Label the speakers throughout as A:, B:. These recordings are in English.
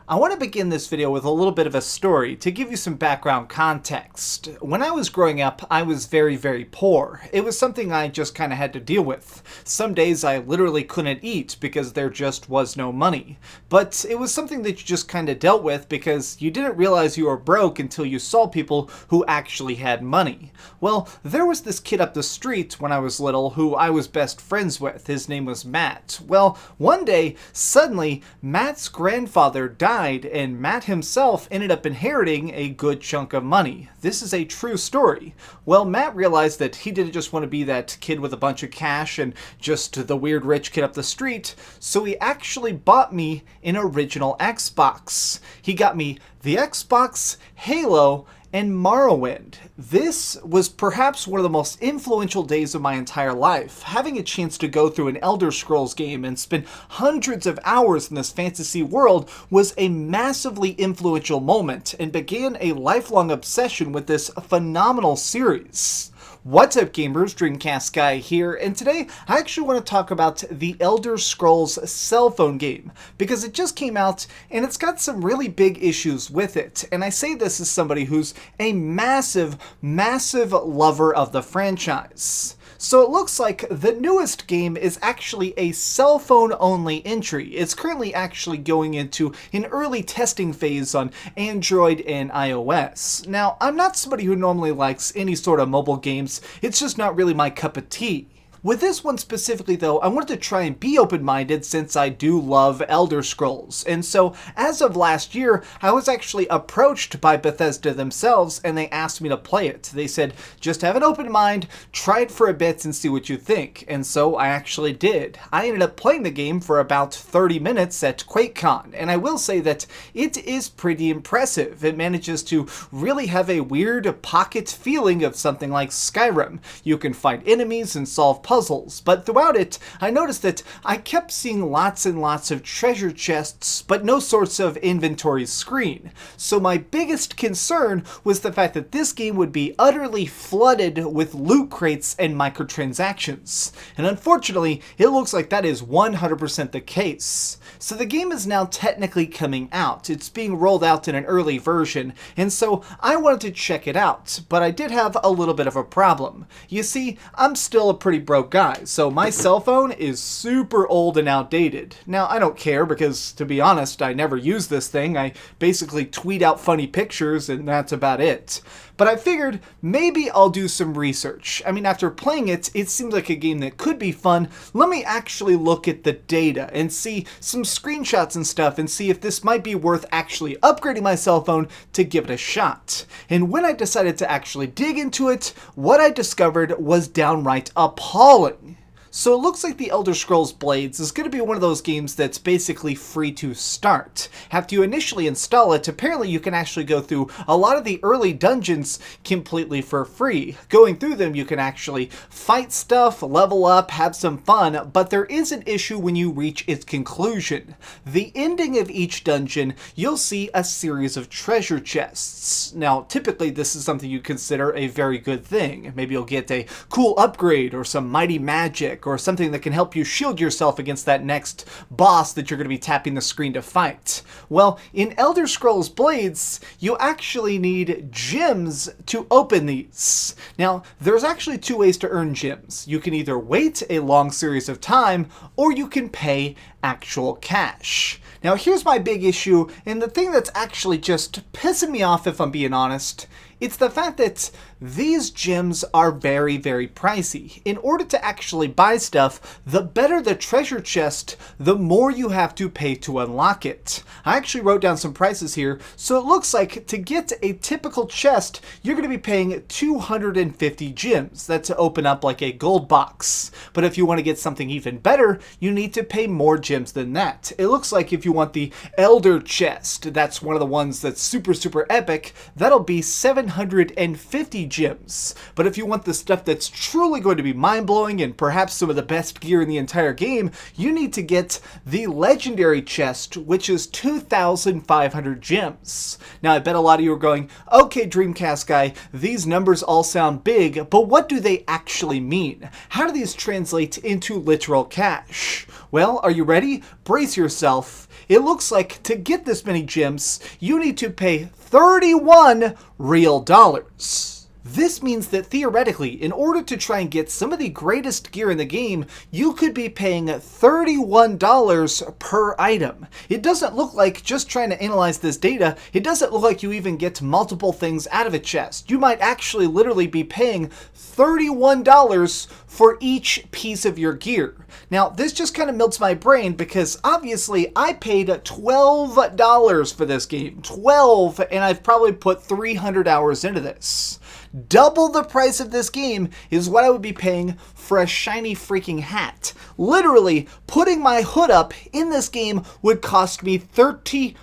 A: I want to begin this video with a little bit of a story to give you some background context. When I was growing up, I was very, very poor. It was something I just kind of had to deal with. Some days I literally couldn't eat because there just was no money. But it was something that you just kind of dealt with because you didn't realize you were broke until you saw people who actually had money. Well, there was this kid up the street when I was little who I was best friends with. His name was Matt. Well, one day, suddenly, Matt's grandfather died, and Matt himself ended up inheriting a good chunk of money. This is a true story. Well, Matt realized that he didn't just want to be that kid with a bunch of cash and just the weird rich kid up the street, so he actually bought me an original Xbox. He got me the Xbox, Halo, and Morrowind. This was perhaps one of the most influential days of my entire life. Having a chance to go through an Elder Scrolls game and spend hundreds of hours in this fantasy world was a massively influential moment and began a lifelong obsession with this phenomenal series. What's up gamers, DreamcastGuy here, and today I actually want to talk about the Elder Scrolls cell phone game, because it just came out and it's got some really big issues with it. And I say this as somebody who's a massive, massive lover of the franchise. So it looks like the newest game is actually a cell phone only entry. It's currently actually going into an early testing phase on Android and iOS. Now, I'm not somebody who normally likes any sort of mobile games. It's just not really my cup of tea. With this one specifically though, I wanted to try and be open-minded since I do love Elder Scrolls. And so, as of last year, I was actually approached by Bethesda themselves and they asked me to play it. They said, just have an open mind, try it for a bit and see what you think. And so I actually did. I ended up playing the game for about 30 minutes at QuakeCon, and I will say that it is pretty impressive. It manages to really have a weird pocket feeling of something like Skyrim. You can fight enemies and solve puzzles, but throughout it, I noticed that I kept seeing lots and lots of treasure chests, but no sorts of inventory screen. So my biggest concern was the fact that this game would be utterly flooded with loot crates and microtransactions. And unfortunately, it looks like that is 100% the case. So the game is now technically coming out. It's being rolled out in an early version, and so I wanted to check it out, but I did have a little bit of a problem. You see, I'm still a pretty broke guy, so my cell phone is super old and outdated. Now, I don't care because, to be honest, I never use this thing. I basically tweet out funny pictures and that's about it. But I figured maybe I'll do some research. I mean, after playing it, it seems like a game that could be fun. Let me actually look at the data and see some screenshots and stuff and see if this might be worth actually upgrading my cell phone to give it a shot. And when I decided to actually dig into it, what I discovered was downright appalling. So it looks like the Elder Scrolls Blades is going to be one of those games that's basically free to start. After you initially install it, apparently you can actually go through a lot of the early dungeons completely for free. Going through them, you can actually fight stuff, level up, have some fun, but there is an issue when you reach its conclusion. The ending of each dungeon, you'll see a series of treasure chests. Now, typically this is something you consider a very good thing. Maybe you'll get a cool upgrade or some mighty magic, or something that can help you shield yourself against that next boss that you're going to be tapping the screen to fight. Well, in Elder Scrolls Blades, you actually need gems to open these. Now, there's actually two ways to earn gems. You can either wait a long series of time, or you can pay actual cash. Now, here's my big issue, and the thing that's actually just pissing me off, if I'm being honest, it's the fact that these gems are very, very pricey. In order to actually buy stuff, the better the treasure chest, the more you have to pay to unlock it. I actually wrote down some prices here, so it looks like to get a typical chest, you're going to be paying 250 gems. That's to open up like a gold box. But if you want to get something even better, you need to pay more gems than that. It looks like if you want the Elder chest, that's one of the ones that's super, super epic, that'll be 7 750 gems. But if you want the stuff that's truly going to be mind-blowing and perhaps some of the best gear in the entire game, you need to get the legendary chest, which is 2,500 gems. Now, I bet a lot of you are going, okay, Dreamcast Guy, these numbers all sound big, but what do they actually mean? How do these translate into literal cash? Well, are you ready? Brace yourself. It looks like to get this many gems, you need to pay 31 real dollars. This means that theoretically, in order to try and get some of the greatest gear in the game, you could be paying $31 per item. It doesn't look like, just trying to analyze this data, it doesn't look like you even get multiple things out of a chest. You might actually literally be paying $31 for each piece of your gear. Now, this just kind of melts my brain because obviously I paid $12 for this game. 12, and I've probably put 300 hours into this. Double the price of this game is what I would be paying for a shiny freaking hat. Literally, putting my hood up in this game would cost me $31.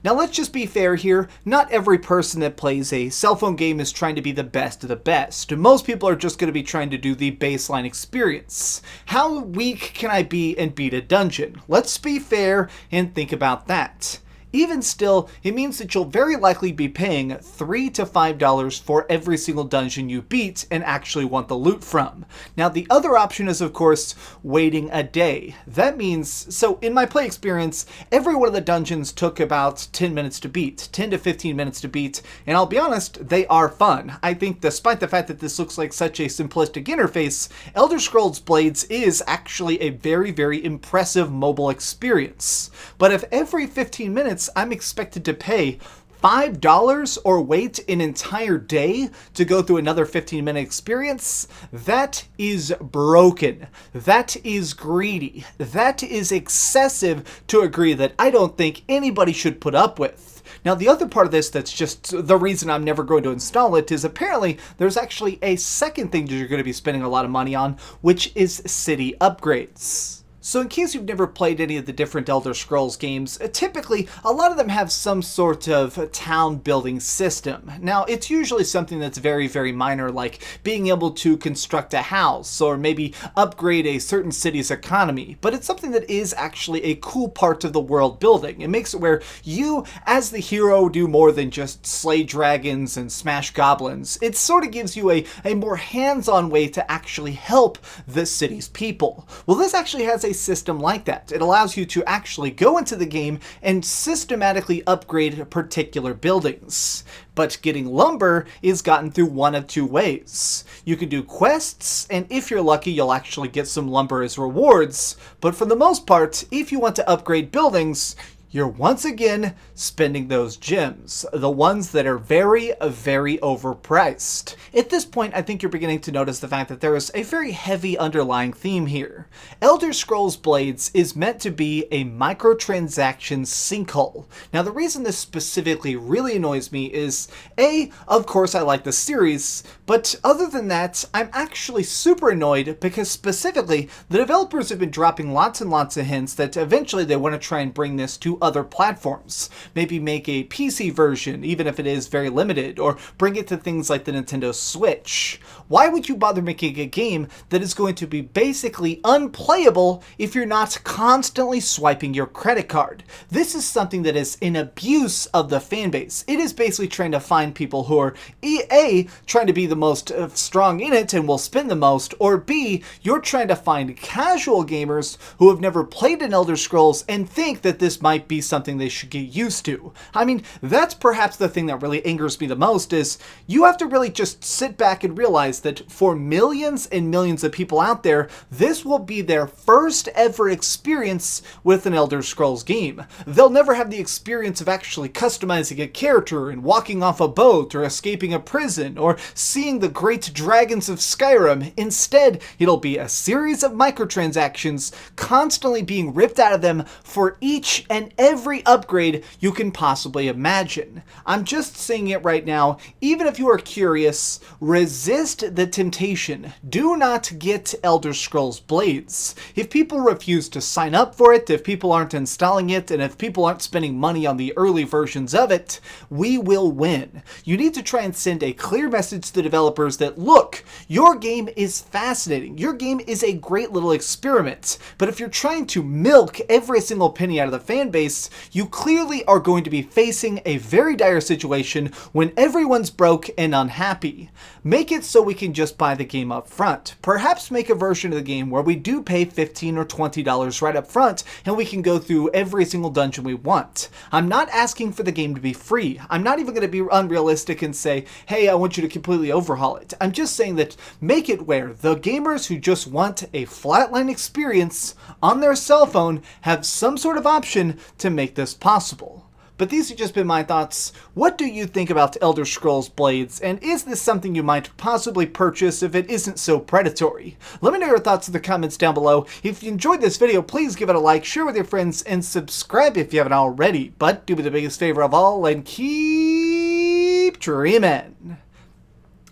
A: Now let's just be fair here, not every person that plays a cell phone game is trying to be the best of the best. Most people are just going to be trying to do the baseline experience. How weak can I be and beat a dungeon? Let's be fair and think about that. Even still, it means that you'll very likely be paying $3 to $5 for every single dungeon you beat and actually want the loot from. Now, the other option is, of course, waiting a day. That means, so in my play experience, every one of the dungeons took about 10 minutes to beat, 10 to 15 minutes to beat, and I'll be honest, they are fun. I think despite the fact that this looks like such a simplistic interface, Elder Scrolls Blades is actually a very, very impressive mobile experience. But if every 15 minutes I'm expected to pay $5 or wait an entire day to go through another 15-minute experience, that is broken. That is greedy. That is excessive to a degree that I don't think anybody should put up with. Now, the other part of this that's just the reason I'm never going to install it is apparently there's actually a second thing that you're going to be spending a lot of money on, which is city upgrades. So in case you've never played any of the different Elder Scrolls games, typically a lot of them have some sort of town building system. Now, it's usually something that's very, very minor, like being able to construct a house or maybe upgrade a certain city's economy, but it's something that is actually a cool part of the world building. It makes it where you, as the hero, do more than just slay dragons and smash goblins. It sort of gives you a more hands-on way to actually help the city's people. Well, this actually has a system like that. It allows you to actually go into the game and systematically upgrade particular buildings. But getting lumber is gotten through one of two ways. You can do quests, and if you're lucky, you'll actually get some lumber as rewards. But for the most part, if you want to upgrade buildings, you're once again spending those gems, the ones that are very, very overpriced. At this point, I think you're beginning to notice the fact that there is a very heavy underlying theme here. Elder Scrolls Blades is meant to be a microtransactions sinkhole. Now, the reason this specifically really annoys me is, A, of course I like the series, but other than that, I'm actually super annoyed because specifically, the developers have been dropping lots and lots of hints that eventually they want to try and bring this to other platforms. Maybe make a PC version, even if it is very limited, or bring it to things like the Nintendo Switch. Why would you bother making a game that is going to be basically unplayable if you're not constantly swiping your credit card? This is something that is an abuse of the fan base. It is basically trying to find people who are A, trying to be the most strong in it and will spend the most, or B, you're trying to find casual gamers who have never played an Elder Scrolls and think that this might be something they should get used to. I mean, that's perhaps the thing that really angers me the most is you have to really just sit back and realize that for millions and millions of people out there, this will be their first ever experience with an Elder Scrolls game. They'll never have the experience of actually customizing a character and walking off a boat or escaping a prison or seeing the great dragons of Skyrim. Instead, it'll be a series of microtransactions constantly being ripped out of them for each and every upgrade you can possibly imagine. I'm just saying it right now, even if you are curious, resist the temptation. Do not get Elder Scrolls Blades. If people refuse to sign up for it, if people aren't installing it, and if people aren't spending money on the early versions of it, we will win. You need to try and send a clear message to the developers that, look, your game is fascinating. Your game is a great little experiment. But if you're trying to milk every single penny out of the fan base, you clearly are going to be facing a very dire situation when everyone's broke and unhappy. Make it so we can just buy the game up front. Perhaps make a version of the game where we do pay $15 or $20 right up front and we can go through every single dungeon we want. I'm not asking for the game to be free. I'm not even going to be unrealistic and say, hey, I want you to completely overhaul it. I'm just saying that make it where the gamers who just want a flatline experience on their cell phone have some sort of option to make this possible. But these have just been my thoughts. What do you think about Elder Scrolls Blades, and is this something you might possibly purchase if it isn't so predatory? Let me know your thoughts in the comments down below. If you enjoyed this video, please give it a like, share with your friends, and subscribe if you haven't already. But do me the biggest favor of all and keep dreaming.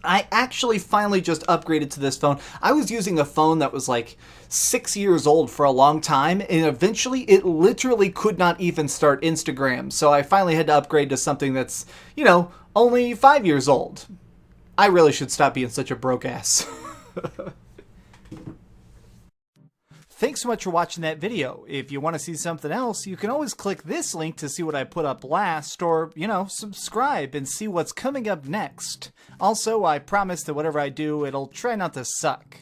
A: I actually finally just upgraded to this phone. I was using a phone that was like 6 years old for a long time, and eventually it literally could not even start Instagram. So I finally had to upgrade to something that's, you know, only 5 years old. I really should stop being such a broke ass. Thanks so much for watching that video. If you want to see something else, you can always click this link to see what I put up last, or, you know, subscribe and see what's coming up next. Also, I promise that whatever I do, it'll try not to suck.